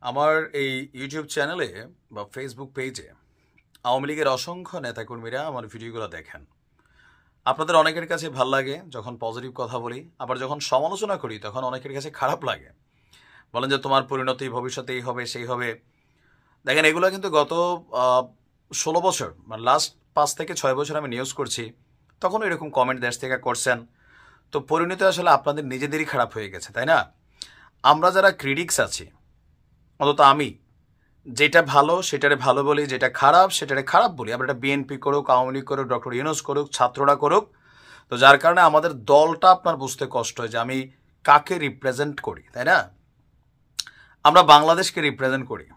আমার এই ইউটিউব চ্যানেলে বা ফেসবুক পেজে আওয়ামী লীগের অসংখ্য নেতাকর্মীরা আমার ভিডিওগুলো দেখেন। আপনাদের অনেকের কাছে ভাল লাগে যখন পজিটিভ কথা বলি, আবার যখন সমালোচনা করি তখন অনেকের কাছে খারাপ লাগে। বলেন যে তোমার পরিণতি ভবিষ্যতে এই হবে সেই হবে। দেখেন, এগুলো কিন্তু গত 16 বছর, মানে লাস্ট 5 থেকে 6 বছর আমি নিউজ করছি, তখন এরকম কমেন্ট দেশ থেকে করছেন। তো পরিণতি আসলে আপনাদের নিজেদেরই খারাপ হয়ে গেছে, তাই না? আমরা যারা ক্রিটিক্স আছি, অন্তত আমি, যেটা ভালো সেটারে ভালো বলি, যেটা খারাপ সেটারে খারাপ বলি। আবার এটা বিএনপি করুক, আওয়ামী লীগ করুক, ডক্টর ইউনূস করুক, ছাত্ররা করুক। তো যার কারণে আমাদের দলটা আপনার বুঝতে কষ্ট হয় যে আমি কাকে রিপ্রেজেন্ট করি, তাই না? আমরা বাংলাদেশকে রিপ্রেজেন্ট করি,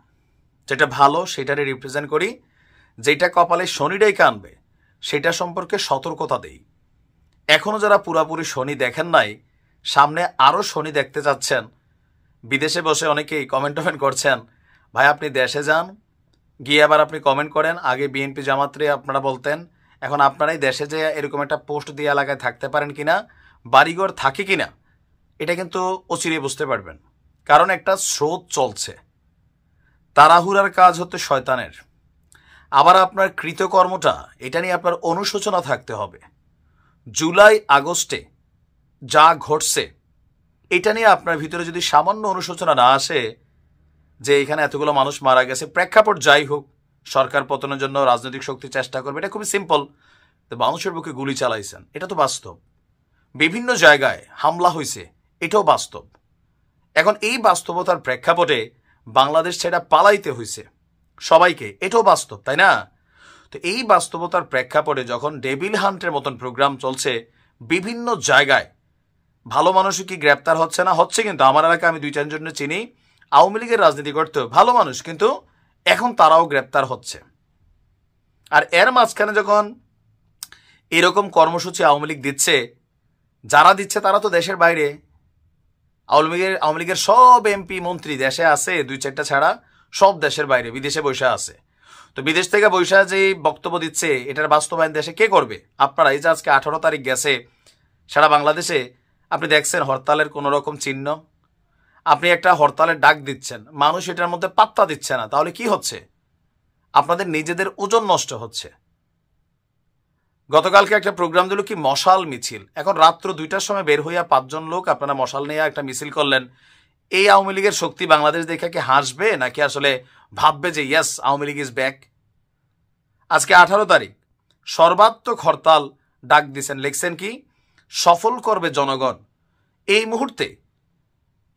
যেটা ভালো সেটারে রিপ্রেজেন্ট করি, যেটা কপালে শনিটাই কানবে সেটা সম্পর্কে সতর্কতা দেই। এখনও যারা পুরাপুরি শনি দেখেন নাই, সামনে আরও শনি দেখতে চাচ্ছেন, বিদেশে বসে অনেকেই কমেন্ট করছেন, ভাই আপনি দেশে যান, গিয়ে আবার আপনি কমেন্ট করেন, আগে বিএনপি জামাতরে আপনারা বলতেন, এখন আপনারাই দেশে যে এরকম একটা পোস্ট দিয়ে এলাকায় থাকতে পারেন কিনা, বাড়িঘর থাকে কিনা, এটা কিন্তু অচিরে বুঝতে পারবেন। কারণ একটা স্রোত চলছে, তাড়াহুড়ার কাজ হচ্ছে শয়তানের। আবার আপনার কৃতকর্মটা, এটা নিয়ে আপনার অনুশোচনা থাকতে হবে। জুলাই আগস্টে যা ঘটছে এটা নিয়ে আপনার ভিতরে যদি সামান্য অনুশোচনা না আসে, যে এখানে এতগুলো মানুষ মারা গেছে, প্রেক্ষাপট যাই হোক, সরকার পতনের জন্য রাজনৈতিক শক্তি চেষ্টা করবে, এটা খুবই সিম্পল। তো মানুষের বুকে গুলি চালাইছেন, এটা তো বাস্তব। বিভিন্ন জায়গায় হামলা হয়েছে, এটাও বাস্তব। এখন এই বাস্তবতার প্রেক্ষাপটে বাংলাদেশ ছেড়ে পালাইতে হয়েছে সবাইকে, এটাও বাস্তব, তাই না? তো এই বাস্তবতার প্রেক্ষাপটে যখন ডেভিল হান্টের মতন প্রোগ্রাম চলছে বিভিন্ন জায়গায়, ভালো মানুষও কি গ্রেপ্তার হচ্ছে না? হচ্ছে। কিন্তু আমার এলাকায় আমি 2-4 জনের চিনি, আওয়ামী লীগের রাজনীতি করতেও ভালো মানুষ, কিন্তু এখন তারাও গ্রেপ্তার হচ্ছে। আর এর মাঝখানে যখন এরকম কর্মসূচি আওয়ামী লীগ দিচ্ছে, যারা দিচ্ছে তারা তো দেশের বাইরে। আওয়ামী লীগের সব এমপি মন্ত্রী দেশে আছে, 2-4টা ছাড়া সব দেশের বাইরে, বিদেশে বসে আছে। তো বিদেশ থেকে বৈশা যে বক্তব্য দিচ্ছে, এটার বাস্তবায়ন দেশে কে করবে? আপনারা। এই যে আজকে 18 তারিখ গেছে, সারা বাংলাদেশে আপনি দেখছেন হরতালের কোনো রকম চিহ্ন। আপনি একটা হরতালের ডাক দিচ্ছেন, মানুষ এটার মধ্যে পাত্তা দিচ্ছে না, তাহলে কি হচ্ছে? আপনাদের নিজেদের ওজন নষ্ট হচ্ছে। গতকালকে একটা প্রোগ্রাম দিল কি মশাল মিছিল, এখন রাত্র 2টার সময় বের হইয়া 5 জন লোক আপনারা মশাল নিয়ে একটা মিছিল করলেন। এই আওয়ামী লীগের শক্তি বাংলাদেশ দেখে কি হাসবে, নাকি আসলে ভাববে যে yes Awami League is back? আজকে 18 তারিখ সর্বাত্মক হরতাল ডাক দিচ্ছেন, লিখছেন কি সফল করবে জনগণ। এই মুহূর্তে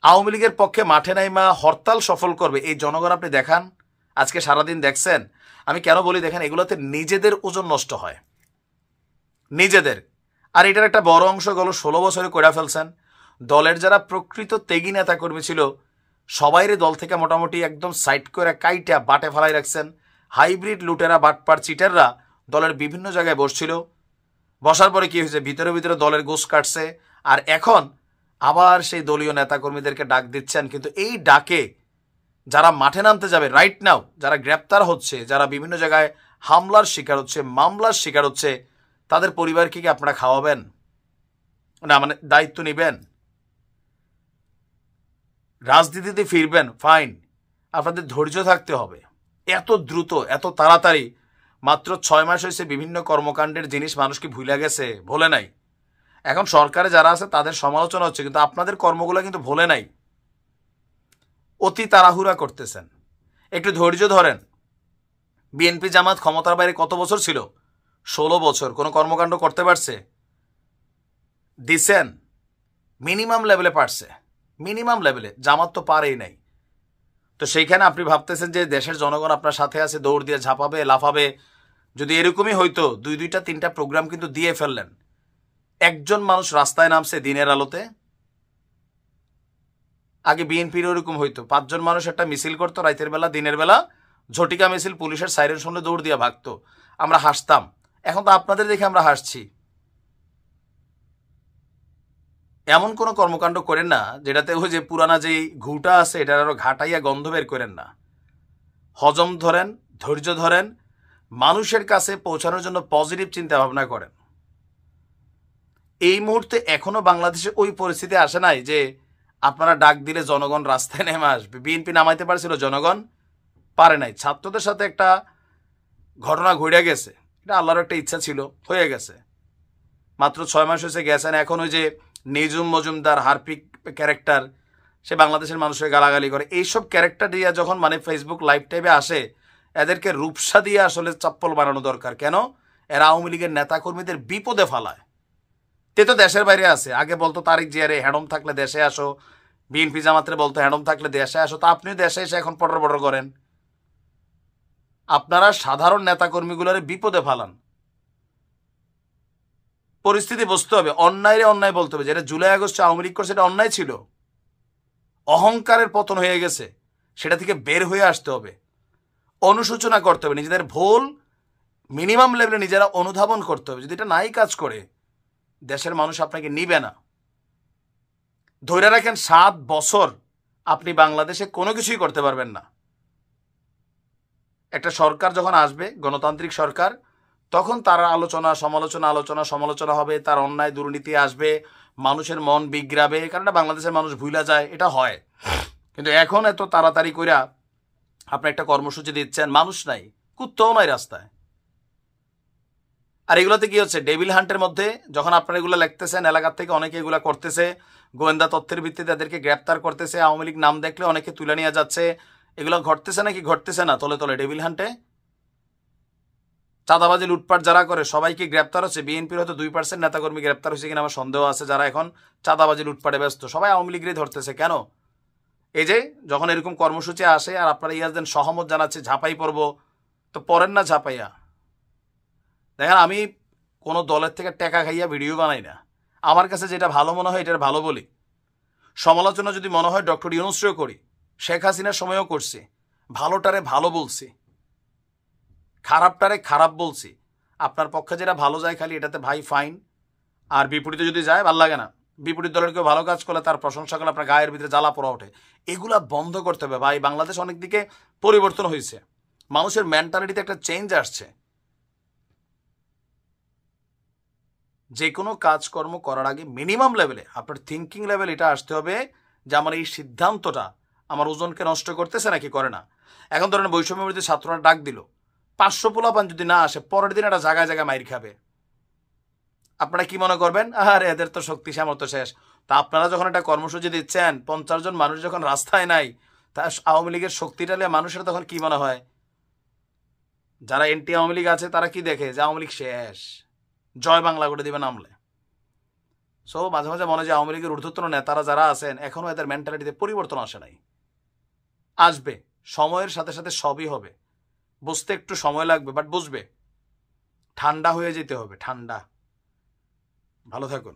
আওয়ামী লীগের পক্ষে মাঠে নাইমা হরতাল সফল করবে এই জনগণ আপনি দেখান। আজকে সারাদিন দেখছেন। আমি কেন বলি দেখেন, এগুলোতে নিজেদের ওজন নষ্ট হয়, নিজেদের। আর এটার একটা বড় অংশ গেল 16 বছরে করে ফেলছেন। দলের যারা প্রকৃত তেগি নেতা কর্মী ছিল সবাইরে দল থেকে মোটামুটি একদম সাইড করে কাইটা বাটে ফেলাই রাখছেন। হাইব্রিড লুটেরা, বাটপার, চিটাররা দলের বিভিন্ন জায়গায় বসছিল। বসার পরে কি হয়েছে, ভিতরে ভিতরে দলের গোশ কাটছে। আর এখন আবার সেই দলীয় নেতাকর্মীদেরকে ডাক দিচ্ছেন, কিন্তু এই ডাকে যারা মাঠে নামতে যাবে রাইট নাও, যারা গ্রেপ্তার হচ্ছে, যারা বিভিন্ন জায়গায় হামলার শিকার হচ্ছে, মামলার শিকার হচ্ছে, তাদের পরিবারকে কি আপনারা খাওয়াবেন না? মানে দায়িত্ব নেবেন? রাজনীতিতে ফিরবেন, ফাইন, আপনাদের ধৈর্য থাকতে হবে। এত দ্রুত, এত তাড়াতাড়ি, মাত্র 6 মাস হয়েছে, বিভিন্ন কর্মকাণ্ডের জিনিস মানুষ কি ভুলে গেছে? ভোলে নাই। এখন সরকারে যারা আছে তাদের সমালোচনা হচ্ছে, কিন্তু আপনাদের কর্মগুলো কিন্তু ভোলে নাই। অতি তাড়াহুড়া করতেছেন, একটু ধৈর্য ধরেন। বিএনপি জামাত ক্ষমতার বাইরে কত বছর ছিল? 16 বছর। কোনো কর্মকাণ্ড করতে পারছে? দিছেন? মিনিমাম লেভেলে পারছে, মিনিমাম লেভেলে। জামাত তো পারেই নাই। তো সেইখানে আপনি ভাবতেছেন যে দেশের জনগণ আপনার সাথে আছে, দৌড় দিয়ে ঝাঁপাবে, লাফাবে। যদি এরকমই হইতো, 2-2টা-3টা প্রোগ্রাম কিন্তু দিয়ে ফেললেন। একজন মানুষ রাস্তায় নামছে দিনের আলোতে? আগে বিএনপির ওরকম হইতো, 5 জন মানুষ একটা মিছিল করতো রাতের বেলা, দিনের বেলা ঝটিকা মিছিল, পুলিশের সাইরেন শুনলে দৌড় দিয়ে ভাগতো, আমরা হাসতাম। এখন তো আপনাদের দেখে আমরা হাসছি। এমন কোনো কর্মকাণ্ড করেন না যেটাতে ওই যে পুরানা যে ঘুটা আছে এটার আরো ঘাটাইয়া গন্ধ বের করেন না। হজম ধরেন, ধৈর্য ধরেন, মানুষের কাছে পৌঁছানোর জন্য পজিটিভ চিন্তা ভাবনা করেন। এই মুহূর্তে এখনো বাংলাদেশে ওই পরিস্থিতি আসে নাই যে আপনারা ডাক দিলে জনগণ রাস্তায় নেমে আসবে। বিএনপি নামাইতে পারছিল, জনগণ পারে নাই। ছাত্রদের সাথে একটা ঘটনা ঘটে গেছে, এটা আল্লাহর একটা ইচ্ছা ছিল, হয়ে গেছে। মাত্র 6 মাস হয়েছে গেছেন, এখন ওই যে নিজুম মজুমদার হারপিক ক্যারেক্টার, সে বাংলাদেশের মানুষের গালাগালি করে, এইসব ক্যারেক্টার দিয়ে যখন মানে ফেসবুক লাইভ টাইপে আসে, এদেরকে রূপসা দিয়ে আসলে চপ্পল বানানো দরকার। কেন? এরা আওয়ামী লীগের নেতাকর্মীদের বিপদে ফালায়। তে তো দেশের বাইরে আছে, আগে বলতো তারিক জিয়ারে হ্যাডম থাকলে দেশে আসো, বিএনপি জামাতে বলতো হ্যাডম থাকলে দেশে আসো, তা আপনিও দেশে এসে এখন পটর পটর করেন। আপনারা সাধারণ নেতাকর্মীগুলোর বিপদে ফালান। পরিস্থিতি বুঝতে হবে, অন্যায় অন্যায় বলতে হবে। যেটা জুলাই আগস্টে আওয়ামী লীগ করছে এটা অন্যায় ছিল, অহংকারের পতন হয়ে গেছে, সেটা থেকে বের হয়ে আসতে হবে, অনুশোচনা করতে হবে, নিজেদের ভুল মিনিমাম লেভেলে নিজেরা অনুধাবন করতে হবে। যদি এটা নাই কাজ করে, দেশের মানুষ আপনাকে নিবে না। ধরে রাখেন 7 বছর আপনি বাংলাদেশে কোনো কিছুই করতে পারবেন না। একটা সরকার যখন আসবে, গণতান্ত্রিক সরকার, তখন তার আলোচনা সমালোচনা হবে, তার অন্যায় দুর্নীতি আসবে, মানুষের মন বিগড়াবে, কারণ বাংলাদেশের মানুষ ভুলা যায়, এটা হয়। কিন্তু এখন এত তাড়াতাড়ি কইরা আপনি একটা কর্মসূচি দিচ্ছেন, মানুষ নাই, কুত্তাও নাই রাস্তায়। আর এগুলোতে কি হচ্ছে, ডেভিল হান্টের মধ্যে যখন আপনারা এগুলো লিখতেছেন, এলাকার থেকে অনেকে এগুলো করতেছে, গোয়েন্দা তথ্যের ভিত্তিতে তাদেরকে গ্রেপ্তার করতেছে, আওয়ামী লীগ নাম দেখলে অনেকে তুলে নিয়ে যাচ্ছে। এগুলো ঘটতেছে নাকি ঘটতেছে না তলে তলে ডেভিল হান্টে? চাঁদাবাজি লুটপাট যারা করে সবাইকে গ্রেপ্তার হচ্ছে। বিএনপির হয়তো 2% নেতাকর্মী গ্রেপ্তার হয়েছে কিনা আমার সন্দেহ আছে, যারা এখন চাঁদাবাজি লুটপাটে ব্যস্ত, সবাই আওয়ামী লীগেরই ধরতেছে। কেন? এই যে যখন এরকম কর্মসূচি আসে আর আপনারা ইয়াজদিন সহমত জানাচ্ছে ঝাঁপাই পড়ব, তো পড়েন না ঝাঁপাইয়া। দেখেন, আমি কোনো দলের থেকে টাকা খাইয়া ভিডিও বানাই না। আমার কাছে যেটা ভালো মনে হয় এটার ভালো বলি। সমালোচনা যদি মনে হয় ডক্টর ইউনূসকেও করি, শেখ হাসিনার সময়ও করছি, ভালোটারে ভালো বলছি, খারাপটারে খারাপ বলছি। আপনার পক্ষে যেটা ভালো যায় খালি এটাতে ভাই ফাইন, আর বিপরীতে যদি যায় ভাল লাগে না। বিপরীত দলের কেউ ভালো কাজ করলে তার প্রশংসা করলে আপনার গায়ের ভিতরে জ্বালা পোড়া ওঠে। এগুলা বন্ধ করতে হবে ভাই। বাংলাদেশ অনেক দিকে পরিবর্তন হয়েছে, মানুষের মেন্টালিটিতে একটা চেঞ্জ আসছে। যে কোনো কাজকর্ম করার আগে মিনিমাম লেভেলে আপনার থিঙ্কিং লেভেল এটা আসতে হবে যে আমার এই সিদ্ধান্তটা আমার ওজনকে নষ্ট করতেছে নাকি করে না। এখন ধরেন বৈষম্য বিরোধী ছাত্ররা ডাক দিল, 500 পোলাপান যদি না আসে, পরের দিন একটা জায়গায় জায়গায় মাইর খাবে। আপনারা কি মনে করবেন, আর এদের তো শক্তি সামর্থ্য শেষ। তা আপনারা যখন একটা কর্মসূচি দিচ্ছেন, 50 জন মানুষ যখন রাস্তায় নাই, তা আওয়ামী লীগের শক্তিটা নিয়ে মানুষের তখন কি মনে হয়? যারা এনটি আওয়ামী লীগ আছে তারা কি দেখে যে আওয়ামী লীগ শেষ, জয় বাংলা করে দিবে নামলে। সো মাঝে মাঝে মনে হয় যে আওয়ামী লীগের ঊর্ধ্বতন নেতারা যারা আছেন এখনও এদের মেন্টালিটিতে পরিবর্তন আসে নাই। আসবে, সময়ের সাথে সাথে সবই হবে। বুঝতে একটু সময় লাগবে, বাট বুঝবে। ঠান্ডা হয়ে যেতে হবে, ঠান্ডা। ভালো থাকুন।